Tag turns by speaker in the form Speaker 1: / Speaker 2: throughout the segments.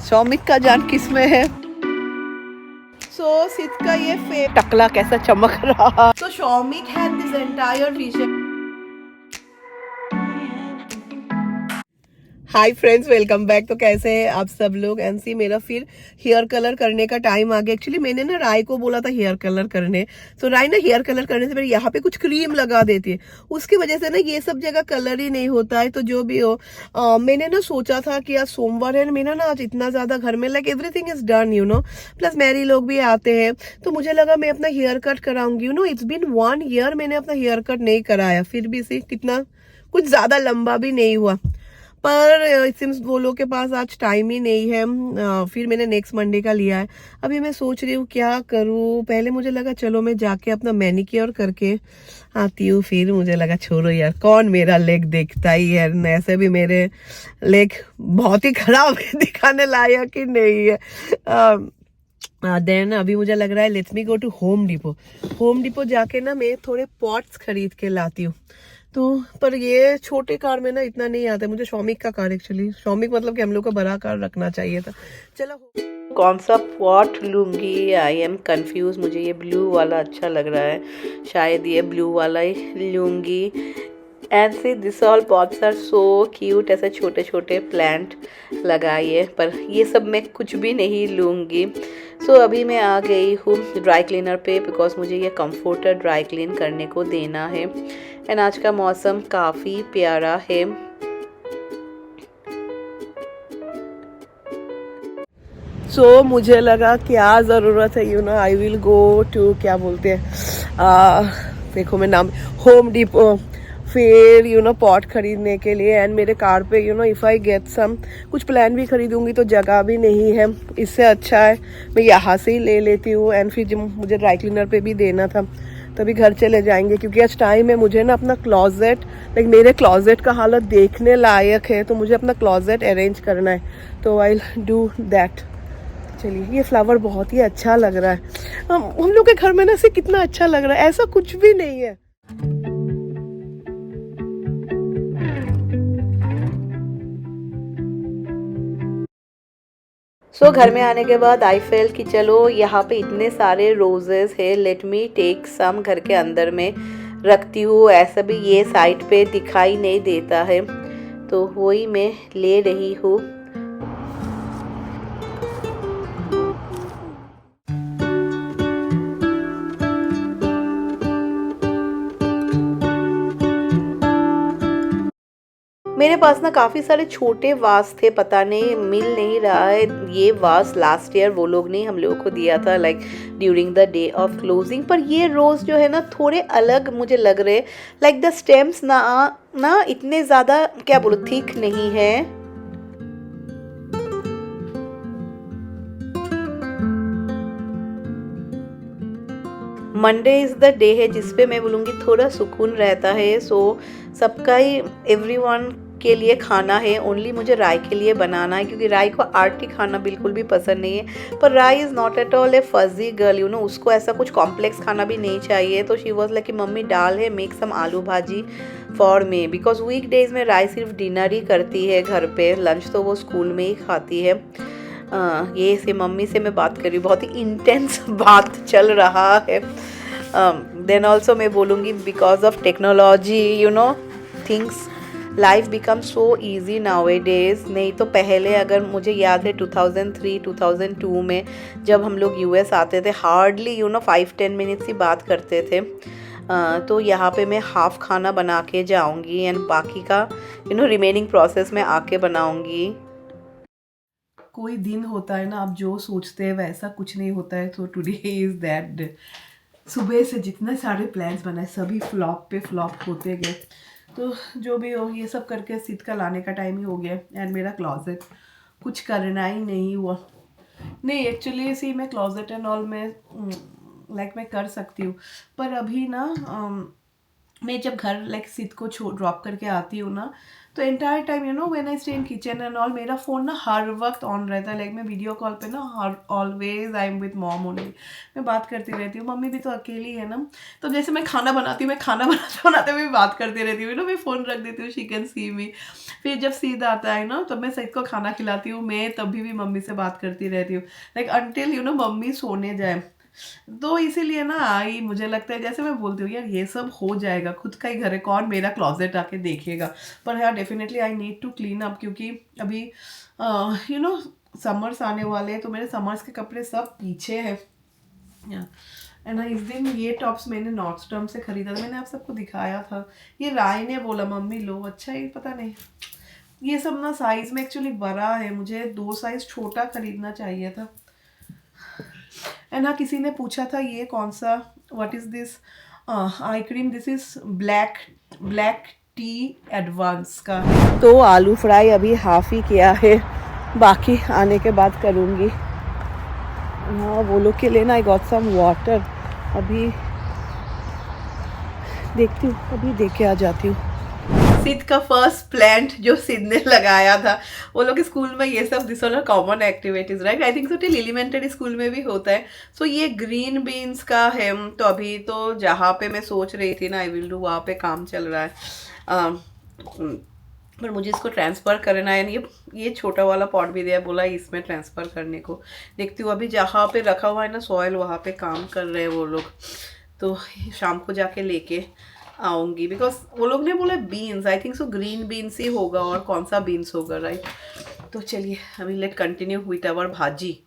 Speaker 1: शौमिक का जान किस में है। सिद का ये टकला कैसा चमक रहा। So Shawmik had this entire vision. Hi friends, welcome back. तो कैसे हैं आप सब लोग। एनसी मेरा फिर हेयर कलर करने का टाइम आ गया। एक्चुअली मैंने ना राय को बोला था हेयर कलर करने, तो राय ना हेयर कलर करने से पहले यहाँ पे कुछ क्रीम लगा देती है, उसकी वजह से ना ये सब जगह कलर ही नहीं होता है। तो जो भी हो मैंने ना सोचा था कि आज सोमवार है, मेरा ना आज इतना ज्यादा घर में like everything is done plus मैरी लोग भी आते हैं, तो मुझे लगा मैं अपना हेयर कट कराऊंगी। इट्स बीन 1 ईयर मैंने अपना हेयर कट नहीं कराया, फिर भी सी कितना कुछ ज्यादा लंबा भी नहीं हुआ, पर सिम्स वो लोग के पास आज टाइम ही नहीं है। फिर मैंने नेक्स्ट मंडे का लिया है। अभी मैं सोच रही हूँ क्या करूँ। पहले मुझे लगा चलो मैं जाके अपना मैनिक्योर करके आती हूँ, फिर मुझे लगा छोड़ो यार, कौन मेरा लेग देखता ही है। ऐसे भी मेरे लेग बहुत ही खराब है, दिखाने लायक ही नहीं है। देन अभी मुझे लग रहा है let's me go to Home Depot जाके ना मैं थोड़े पॉट्स खरीद के लाती हूँ। तो पर ये छोटे कार में ना इतना नहीं आता मुझे। शौमिक का कार, एक्चुअली शौमिक मतलब कि हम लोग को बड़ा कार रखना चाहिए था। चलो कौन सा पॉट लूंगी, आई एम कंफ्यूज। मुझे ये ब्लू वाला अच्छा लग रहा है, शायद ये ब्लू वाला ही लूंगी। And see this all pots are so cute, ऐसे छोटे छोटे प्लांट लगाइए, पर ये सब मैं कुछ भी नहीं लूँगी। सो अभी मैं आ गई हूँ ड्राई क्लीनर पे, बिकॉज मुझे ये कंफर्टर ड्राई क्लीन करने को देना है। एंड आज का मौसम काफ़ी प्यारा है। मुझे लगा क्या ज़रूरत है आई विल गो टू क्या बोलते हैं देखो मैं नाम होम डिपो, फिर पॉट खरीदने के लिए। एंड मेरे कार पे इफ़ आई गेट सम कुछ प्लान भी खरीदूंगी तो जगह भी नहीं है, इससे अच्छा है मैं यहाँ से ही ले लेती हूँ। एंड फिर मुझे ड्राई क्लीनर पे भी देना था, तभी घर चले जाएंगे, क्योंकि आज टाइम है। मुझे ना अपना क्लॉजेट, लाइक मेरे क्लॉजेट का हालत देखने लायक है, तो मुझे अपना क्लॉजेट अरेंज करना है, तो आई डू दैट। चलिए, ये फ्लावर बहुत ही अच्छा लग रहा है। हम लोग के घर में ना से कितना अच्छा लग रहा है, ऐसा कुछ भी नहीं है। घर में आने के बाद आई फेल कि चलो यहाँ पे इतने सारे रोजेस है, लेट मी टेक सम घर के अंदर में रखती हूँ। ऐसा भी ये साइड पे दिखाई नहीं देता है, तो वही मैं ले रही हूँ। मेरे पास ना काफ़ी सारे छोटे वास थे, पता नहीं मिल नहीं रहा है। ये वास लास्ट ईयर वो लोग ने हम लोगों को दिया था, like during the day of closing. पर ये रोज़ जो है ना थोड़े अलग मुझे लग रहे, लाइक द स्टेम्स ना इतने ज़्यादा क्या बोलो थिक नहीं है। मंडे इज़ द डे है जिसपे मैं बोलूँगी थोड़ा सुकून रहता है। सबका ही एवरीवन के लिए खाना है, ओनली मुझे राय के लिए बनाना है, क्योंकि राय को आर्टी खाना बिल्कुल भी पसंद नहीं है। पर Rai is not at all a fussy girl, उसको ऐसा कुछ कॉम्प्लेक्स खाना भी नहीं चाहिए। तो शी वॉज लाइक कि मम्मी दाल है, make some aloo bhaji for me, because weekdays में राय सिर्फ डिनर ही करती है घर पे, लंच तो वो स्कूल में ही खाती है। ये से मम्मी से मैं बात कर रही हूँ, बहुत ही इंटेंस बात चल रहा है। देन ऑल्सो मैं बोलूँगी because of technology things life become so easy now A days. नहीं तो पहले अगर मुझे याद है 2003-2002 में जब हम लोग यूएस आते थे, हार्डली 5-10 मिनट्स ही बात करते थे। तो यहाँ पे मैं हाफ खाना बना के जाऊँगी एंड बाकी का रिमेनिंग प्रोसेस में आके बनाऊँगी। कोई दिन होता है ना, आप जो सोचते हैं वैसा कुछ नहीं होता है। तो टुडे इज़ दैट डे। सुबह से जितने सारे प्लान्स बनाए सभी फ्लॉप पे फ्लॉप होते गए। तो जो भी हो, ये सब करके सिद का लाने का टाइम ही हो गया। एंड मेरा क्लॉजेट कुछ करना ही नहीं हुआ। नहीं एक्चुअली सी मैं क्लॉजेट एंड ऑल में लाइक मैं कर सकती हूँ, पर अभी ना मैं जब घर लाइक सिद को ड्रॉप करके आती हूँ ना, तो entire time you know when I stay in kitchen and all, मेरा फ़ोन ना हर वक्त ऑन रहता है। लाइक मैं वीडियो कॉल पे ना हर always I am with mom only, मैं बात करती रहती हूँ। मम्मी भी तो अकेली है ना, तो जैसे मैं खाना बनाती हूँ, मैं खाना बनाते बनाते हुए बात करती रहती हूँ, मैं फ़ोन रख देती हूँ, शी कैन सी मी। फिर जब सीध आता है ना, तब मैं सईद को खाना खिलाती हूँ, मैं तभी भी मम्मी से बात करती रहती हूँ, लाइक अनटिल मम्मी सोने जाए। तो इसीलिए ना आई, मुझे लगता है जैसे मैं बोलती हूँ यार ये सब हो जाएगा, खुद का ही घर है, कौन मेरा क्लॉजेट आके देखेगा। पर हाँ definitely I need to clean up, क्योंकि अभी समर्स आने वाले हैं, तो मेरे समर्स के कपड़े सब पीछे हैं। एंड इस दिन ये टॉप्स मैंने नॉर्डस्टॉर्म से खरीदा था, मैंने आप सबको दिखाया था। ये राय ने बोला मम्मी लो, अच्छा ये पता नहीं, ये सब ना साइज में एक्चुअली बड़ा है, मुझे 2 साइज छोटा खरीदना चाहिए था। एंड हाँ, किसी ने पूछा था ये कौन सा, what is this eye cream, this is black T advance का। तो आलू फ्राई अभी हाफ ही किया है, बाकी आने के बाद करूँगी। हाँ वो लोग के लिए ना आई गॉट सम वाटर, अभी देखती हूँ, अभी देख के आ जाती हूँ। सिद का फर्स्ट प्लांट जो सिद ने लगाया था, वो लोग स्कूल में ये सब this are common activities right, I think so till elementary school में भी होता है। सो ये ग्रीन बीन्स का है, तो अभी तो जहाँ पे मैं सोच रही थी ना आई विल डू, वहाँ पे काम चल रहा है, पर मुझे इसको ट्रांसफ़र करना है। ये छोटा वाला पॉट भी दिया, बोला इसमें ट्रांसफ़र करने को, देखती हूँ। अभी जहाँ पे रखा हुआ है ना सॉयल, वहाँ पे काम कर रहे हैं वो लोग, तो शाम को जाके लेके आऊँगी। बिकॉज वो लोग ने बोला beans, I think so green beans ही होगा, और कौन सा बीन्स होगा राइट। तो चलिए अभी लेट कंटिन्यू विथ आवर भाजी।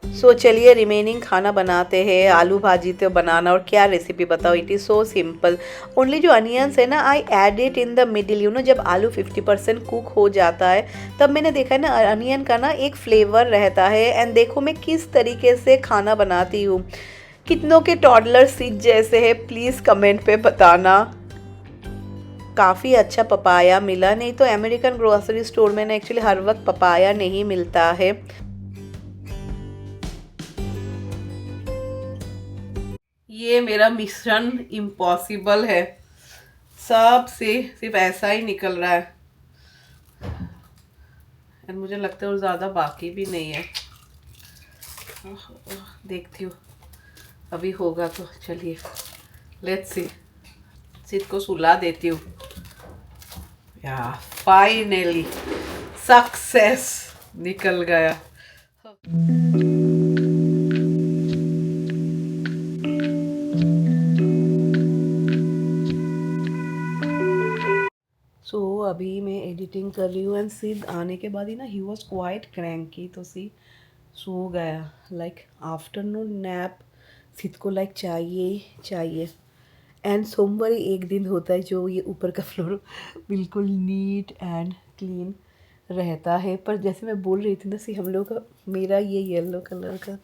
Speaker 1: सो चलिए रिमेनिंग खाना बनाते हैं। आलू भाजी तो बनाना, और क्या रेसिपी बताओ, it is so simple. Only जो अनियंस है ना, I add it in the middle, जब आलू 50% कुक हो जाता है, तब मैंने देखा है ना अनियन का ना एक फ्लेवर रहता है। एंड देखो मैं किस तरीके से खाना बनाती हूँ, कितनों के टॉडलर सीख जैसे है, प्लीज़ कमेंट पे बताना। काफ़ी अच्छा पपाया मिला, नहीं तो अमेरिकन ग्रोसरी स्टोर में ना एक्चुअली हर वक्त पपाया नहीं मिलता है। ये मेरा मिश्रण इम्पॉसिबल है, सब से सिर्फ ऐसा ही निकल रहा है, और मुझे लगता है और ज़्यादा बाकी भी नहीं है। देखती हूँ अभी होगा तो। चलिए लेट्स सी, सिद को सुला देती हूँ। या फाइनली सक्सेस, निकल गया। सो अभी मैं एडिटिंग कर रही हूँ, एंड सिद आने के बाद ही ना ही वॉज क्वाइट क्रैंकी, तो सी सो गया, लाइक आफ्टरनून नैप सिद को लाइक चाहिए। एंड सोमवार एक दिन होता है जो ये ऊपर का फ्लोर बिल्कुल नीट एंड क्लीन रहता है। पर जैसे मैं बोल रही थी ना, सी हम लोग का, मेरा ये येलो कलर का,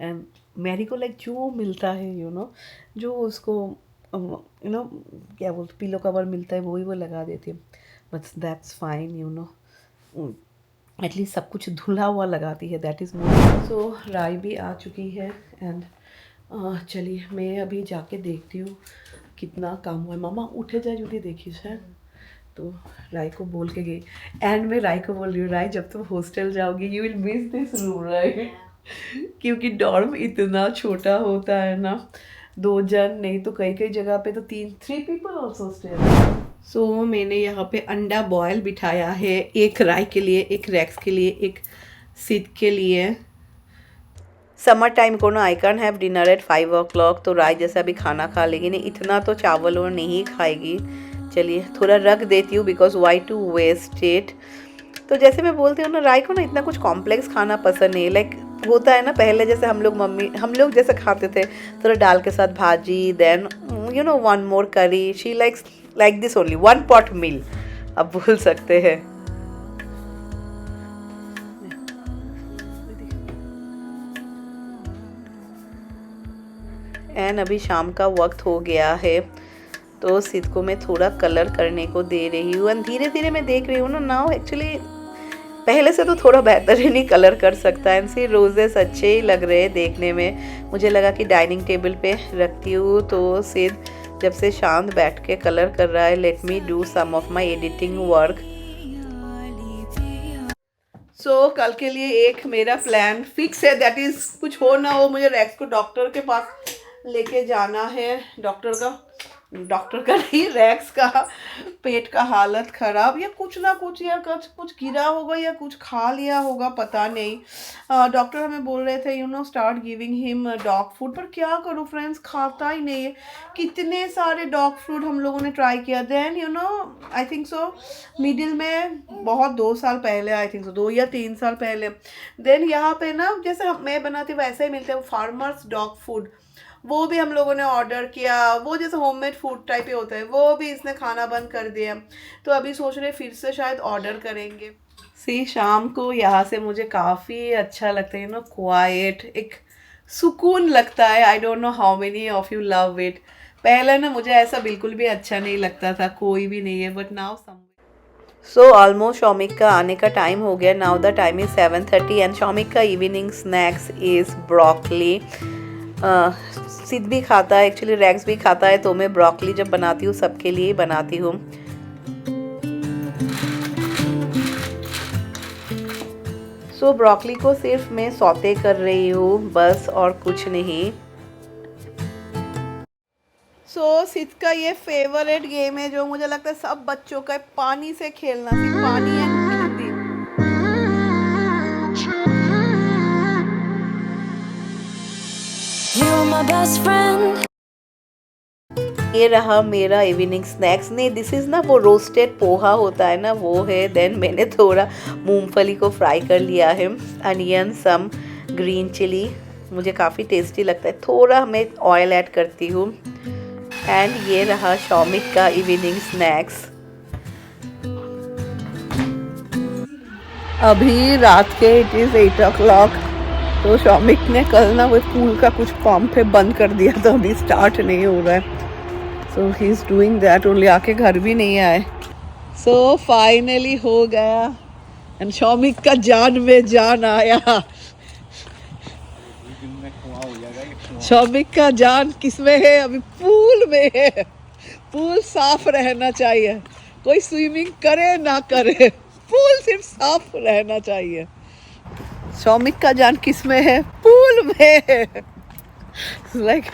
Speaker 1: एंड मैरी को लाइक जो मिलता है जो उसको क्या बोलते पिलो कवर मिलता है, वही वो लगा देती हूँ। बट दैट्स फाइन एटलीस्ट सब कुछ धुला हुआ लगाती है, दैट इज़ मोर। सो राय भी आ चुकी है, एंड चलिए मैं अभी जाके देखती हूँ कितना काम हुआ है। मामा उठे जाए जुदी देखी है, तो राय को बोल के गई। एंड मैं राय को बोल रही हूँ, राय जब तुम हॉस्टल जाओगी you will miss this room right, क्योंकि डॉर्म इतना छोटा होता है ना, 2 जन नहीं तो कई जगह पे तो 3 पीपल ऑल्सो स्टे। सो मैंने यहाँ पे अंडा बॉयल बिठाया है, एक राय के लिए, एक रैक्स के लिए, एक सिद के लिए। समर टाइम को ना I can have dinner eight 5 o'clock, तो राय जैसा भी खाना खा लेगी, नहीं इतना तो चावल वो नहीं खाएगी। चलिए थोड़ा रख देती हूँ, because why to waste it. तो जैसे मैं बोलती हूँ ना, राय को ना इतना कुछ कॉम्प्लेक्स खाना पसंद नहीं, लाइक होता है ना पहले जैसे हम लोग जैसे खाते थे, थोड़ा दाल के साथ भाजी, देन 1 more करी। She likes like this only 1 pot मील, अब बोल सकते हैं। एंड अभी शाम का वक्त हो गया है, तो सिद को मैं थोड़ा कलर करने को दे रही हूँ। एंड धीरे धीरे मैं देख रही हूँ ना, नाउ एक्चुअली पहले से तो थोड़ा बेहतरीन ही कलर कर सकता है। एंड सी रोजेस अच्छे ही लग रहे हैं देखने में। मुझे लगा कि डाइनिंग टेबल पे रखती हूँ तो सिद
Speaker 2: जब से शांत बैठ के कलर कर रहा है। Let me do some of my editing work.
Speaker 1: So कल के लिए एक मेरा प्लान फिक्स है, दैट इज कुछ हो ना हो मुझे रैक्स को डॉक्टर के पास लेके जाना है। डॉक्टर का नहीं, रैक्स का पेट का हालत खराब, या कुछ ना कुछ, या कुछ गिरा होगा या कुछ खा लिया होगा, पता नहीं। डॉक्टर हमें बोल रहे थे start giving him dog food, पर क्या करूँ फ्रेंड्स, खाता ही नहीं है। कितने सारे डॉग फूड हम लोगों ने ट्राई किया। Then I think so middle में बहुत 2 साल पहले, आई थिंक सो 2 या 3 साल पहले, देन यहाँ पे ना जैसे मैं बनाती वैसे ही मिलते हैं फार्मर्स डॉग फूड, वो भी हम लोगों ने ऑर्डर किया। वो जैसे होममेड फूड टाइप ही होता है, वो भी इसने खाना बंद कर दिया। तो अभी सोच रहे फिर से शायद ऑर्डर करेंगे। शाम को यहाँ से मुझे काफ़ी अच्छा लगता है, क्वाइट, एक सुकून लगता है। आई don't know how many of you love it. पहले ना मुझे ऐसा बिल्कुल भी अच्छा नहीं लगता था, कोई भी नहीं है, but now
Speaker 2: so almost Shaumik का आने का टाइम हो गया। Now the time is 7:30 and Shaumik का इवनिंग स्नैक्स इज़ ब्रोकली। सिद्ध भी खाता है एक्चुअली, रैक्स भी खाता है, तो मैं ब्रोकली जब बनाती हूँ सबके लिए बनाती हूँ। सो ब्रोकली को सिर्फ मैं सौते कर रही हूँ बस, और कुछ नहीं।
Speaker 1: सिद्ध का ये फेवरेट गेम है जो मुझे लगता है सब बच्चों का, पानी से खेलना, सिर्फ पानी है।
Speaker 2: ये रहा मेरा इवनिंग स्नैक्स। नहीं, दिस इज़ ना वो रोस्टेड पोहा होता है ना, वो है। देन मैंने थोड़ा मूंगफली को फ्राई कर लिया है, अनियन, सम ग्रीन चिली, मुझे काफ़ी टेस्टी लगता है। थोड़ा मैं ऑयल ऐड करती हूँ। एंड ये रहा शौमिक का इवनिंग स्नैक्स।
Speaker 1: अभी रात के इट इज़ 8 o'clock। तो शौमिक ने कल ना वो पूल का कुछ पंप पे बंद कर दिया, तो अभी स्टार्ट नहीं हो रहा है। So he is doing that only, आके घर भी नहीं आए। सो फाइनली हो गया, एंड शौमिक का जान में जान आया। शौमिक का जान किसमें है? अभी पूल में है। पूल साफ रहना चाहिए, कोई स्विमिंग करे ना करे, पूल सिर्फ साफ रहना चाहिए। शौमिक का जान किसमें है? पूल में। लाइक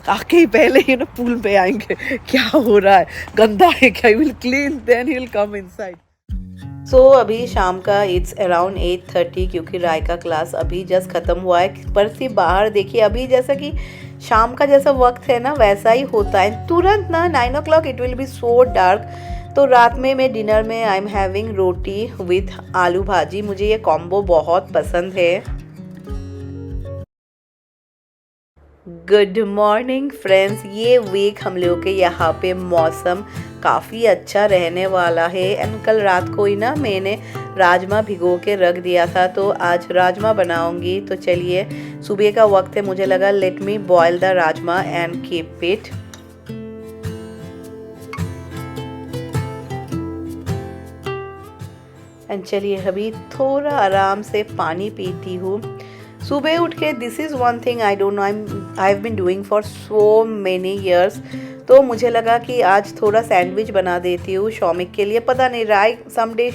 Speaker 1: आके ही पहले ही ना पूल पे आएंगे, क्या हो रहा है, गंदा है क्या, he will clean then he will come inside.
Speaker 2: So अभी शाम का इट्स अराउंड 8:30, क्योंकि राय का क्लास अभी जस्ट ख़त्म हुआ है। पर सिर्फ बाहर देखिए, अभी जैसा कि शाम का जैसा वक्त है ना वैसा ही होता है तुरंत ना। 9 o'clock it will be so dark. तो रात में मैं डिनर में I am having roti with आलू भाजी। मुझे ये कॉम्बो बहुत पसंद है। Good morning friends. ये वीक हम लोगों के यहाँ पे मौसम काफ़ी अच्छा रहने वाला है। एंड कल रात को ही ना मैंने राजमा भिगो के रख दिया था, तो आज राजमा बनाऊंगी। तो चलिए, सुबह का वक्त है, मुझे लगा let me boil the rajma and keep it. And चलिए अभी थोड़ा आराम से पानी पीती हूँ सुबह उठ के। This is one thing I don't know, I have been doing for so many years. तो मुझे लगा कि आज थोड़ा सैंडविच बना देती हूँ शौमिक के लिए। पता नहीं, राय समडे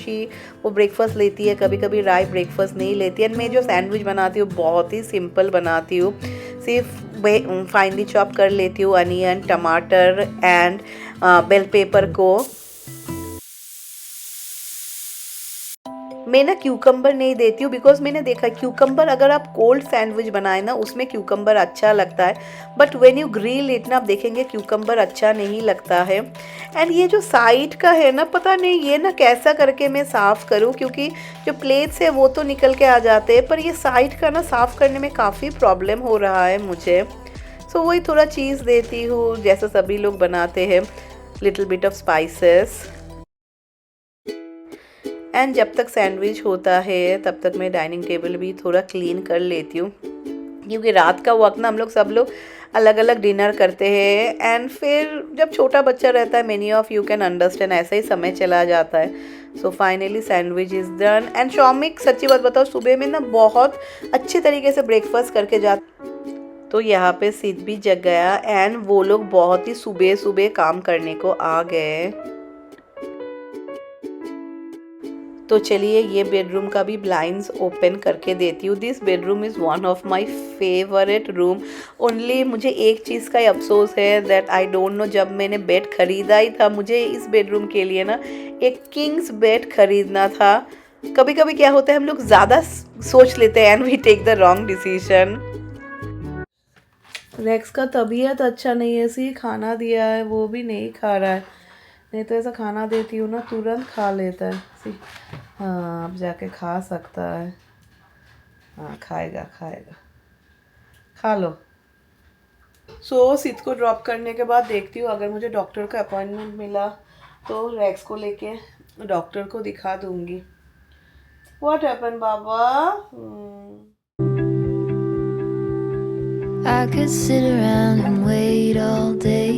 Speaker 2: वो ब्रेकफास्ट लेती है, कभी कभी राय ब्रेकफास्ट नहीं लेती है। मैं जो सैंडविच बनाती हूँ बहुत ही सिंपल बनाती हूँ। सिर्फ फाइनली चॉप कर लेती हूँ अनियन, टमाटर एंड बेल पेपर को। मैं ना क्यूकम्बर नहीं देती हूँ, बिकॉज मैंने देखा क्यूकम्बर अगर आप कोल्ड सैंडविच बनाए ना उसमें क्यूकम्बर अच्छा लगता है, but when you grill it ना आप देखेंगे क्यूकम्बर अच्छा नहीं लगता है। एंड ये जो साइड का है ना, पता नहीं ये ना कैसा करके मैं साफ़ करूँ, क्योंकि जो प्लेट्स है वो तो निकल के आ जाते हैं, पर ये साइड का ना साफ़ करने में काफ़ी प्रॉब्लम हो रहा है मुझे। सो वही थोड़ा चीज़ देती हूँ जैसा सभी लोग बनाते हैं, little bit of spices. And जब तक सैंडविच होता है तब तक मैं डाइनिंग टेबल भी थोड़ा क्लीन कर लेती हूँ, क्योंकि रात का वक्त ना हम लोग सब लोग अलग अलग डिनर करते हैं। एंड फिर जब छोटा बच्चा रहता है, many of you can understand, ऐसा ही समय चला जाता है। So finally sandwich is done. And Shaumik, सच्ची बात बताओ, सुबह में ना बहुत अच्छे तरीके से ब्रेकफास्ट करके जाता। तो यहाँ पे सिद भी जग गया एंड वो लोग बहुत ही सुबह सुबह काम करने को आ गए। तो चलिए ये बेडरूम का भी ब्लाइंड्स ओपन करके देती हूँ। This bedroom is one of my favourite room. Only मुझे एक चीज़ का अफसोस है दैट आई डोंट नो, जब मैंने बेड ख़रीदा ही था मुझे इस बेडरूम के लिए ना एक किंग्स बेड ख़रीदना था। कभी कभी क्या होता है हम लोग ज़्यादा सोच लेते हैं and we take the wrong decision. Rex का तबीयत अच्छा नहीं है, सी खाना दिया है वो भी नहीं खा रहा है, नहीं तो ऐसा खाना देती हूँ ना तुरंत खा लेता है। सी हाँ अब जाके खा सकता है, हाँ खाएगा खाएगा, खा लो। सो सिद को ड्रॉप करने के बाद देखती हूँ अगर मुझे डॉक्टर का अपॉइंटमेंट मिला तो रेक्स को लेके डॉक्टर को दिखा दूँगी। What happen Baba?
Speaker 3: I could sit around and wait all day.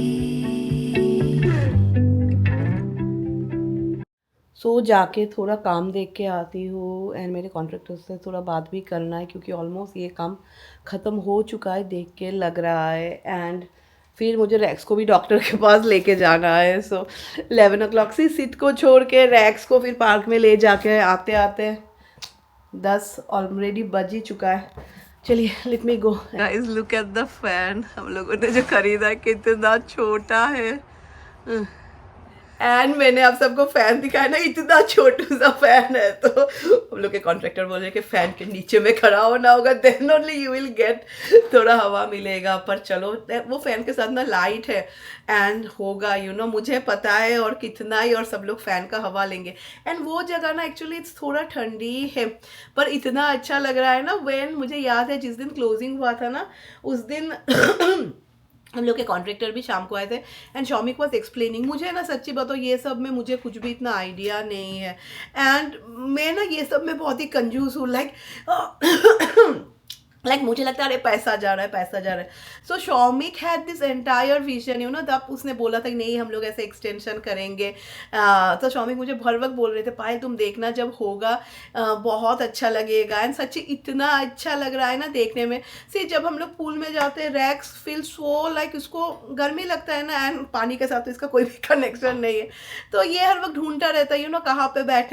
Speaker 2: सो जाके थोड़ा काम देख के आती हूँ एंड मेरे कॉन्ट्रैक्टर से थोड़ा बात भी करना है क्योंकि ऑलमोस्ट ये काम ख़त्म हो चुका है देख के लग रहा है। एंड फिर मुझे रैक्स को भी डॉक्टर के पास लेके जाना है। सो 11 o'clock से सिद को छोड़ के रैक्स को फिर पार्क में ले जाके आते आते 10 ऑलरेडी बज ही चुका है। चलिए let me go. Guys look at the fan, हम लोगों ने जो खरीदा है कितना छोटा है। एंड मैंने आप सबको फैन दिखाया ना, इतना छोटू सा फैन है। तो हम लोग के कॉन्ट्रैक्टर बोल रहे कि फैन के नीचे में खड़ा होना होगा, then only you will get थोड़ा हवा मिलेगा। पर चलो वो फैन के साथ ना लाइट है एंड होगा मुझे पता है और कितना ही, और सब लोग फैन का हवा लेंगे। एंड वो जगह ना एक्चुअली थोड़ा ठंडी है पर इतना अच्छा लग रहा है ना। व्हेन मुझे याद है जिस दिन क्लोजिंग हुआ था ना उस दिन हम लोग के कॉन्ट्रैक्टर भी शाम को आए थे एंड शौमिक वॉज एक्सप्लेनिंग। मुझे ना सच्ची बताओ ये सब में मुझे कुछ भी इतना आइडिया नहीं है एंड मैं ना ये सब में बहुत ही कंजूस हूँ। लाइक मुझे लगता है अरे पैसा जा रहा है पैसा जा रहा है। सो Shoumik had this entire vision तब उसने बोला था कि नहीं हम लोग ऐसे एक्सटेंशन करेंगे। तो शौमिक मुझे भर वक्त बोल रहे थे पायल तुम देखना जब होगा बहुत अच्छा लगेगा। एंड सच्ची इतना अच्छा लग रहा है ना देखने में। सी जब हम लोग पूल में जाते हैं रैक्स फील सो लाइक उसको गर्मी लगता है ना एंड पानी के साथ तो इसका कोई भी कनेक्शन नहीं है। तो ये हर वक्त ढूंढता रहता है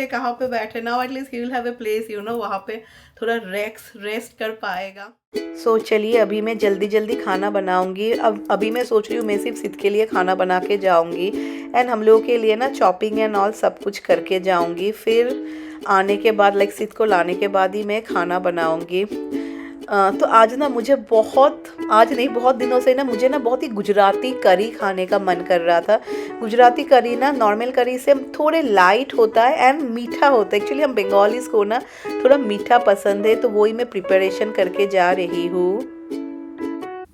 Speaker 2: कहाँ पे बैठे। Now at least he will have a place वहाँ पे थोड़ा रेस्ट कर पाएगा। सो चलिए अभी मैं जल्दी जल्दी खाना बनाऊंगी। अभी मैं सोच रही हूँ मैं सिर्फ सिद के लिए खाना बना के जाऊंगी एंड हम लोगों के लिए ना चॉपिंग एंड ऑल सब कुछ करके जाऊंगी। फिर आने के बाद लाइक सिद को लाने के बाद ही मैं खाना बनाऊंगी। तो आज ना मुझे बहुत दिनों से ना मुझे ना बहुत ही गुजराती करी खाने का मन कर रहा था। गुजराती करी ना नॉर्मल करी से थोड़े लाइट होता है एंड मीठा होता है। एक्चुअली हम बंगालीज़ को ना थोड़ा मीठा पसंद है तो वही मैं प्रिपरेशन करके जा रही हूँ।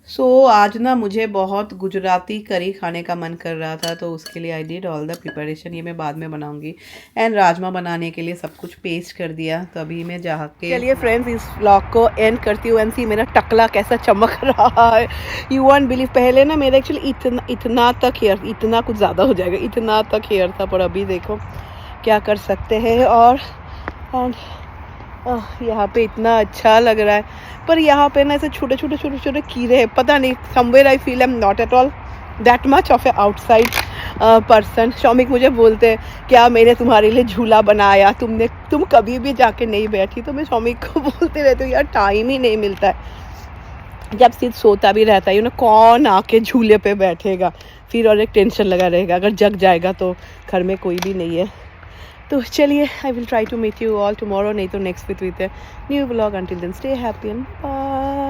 Speaker 2: सो आज ना मुझे बहुत गुजराती करी खाने का मन कर रहा था तो उसके लिए I did all the preparation. ये मैं बाद में बनाऊंगी। एंड राजमा बनाने के लिए सब कुछ पेस्ट कर दिया तो अभी मैं जाके चलिए फ्रेंड्स इस व्लॉग को एंड करती हूँ। एंड सी मेरा टकला कैसा चमक रहा है, यू वॉन्ट बिलीव। पहले ना मेरा एक्चुअली इतना तक हेयर, इतना कुछ ज़्यादा हो जाएगा, इतना तक हेयर था पर अभी देखो क्या कर सकते हैं। और यहाँ पे इतना अच्छा लग रहा है पर यहाँ पे ना ऐसे छोटे छोटे कीड़े हैं। पता नहीं somewhere I feel I am not at all that much of a outside person. Shaumik मुझे बोलते हैं क्या मैंने तुम्हारे लिए झूला बनाया, तुम कभी भी जाके नहीं बैठी। तो मैं शौमिक को बोलते रहती हूँ यार टाइम ही नहीं मिलता है। जब सिर्फ सोता भी रहता है कौन आके झूले पे बैठेगा फिर, और एक टेंशन लगा रहेगा अगर जग जाएगा तो घर में कोई भी नहीं है। तो चलिए I will try to meet you all tomorrow, नहीं तो next with a new vlog. Until then stay happy and bye.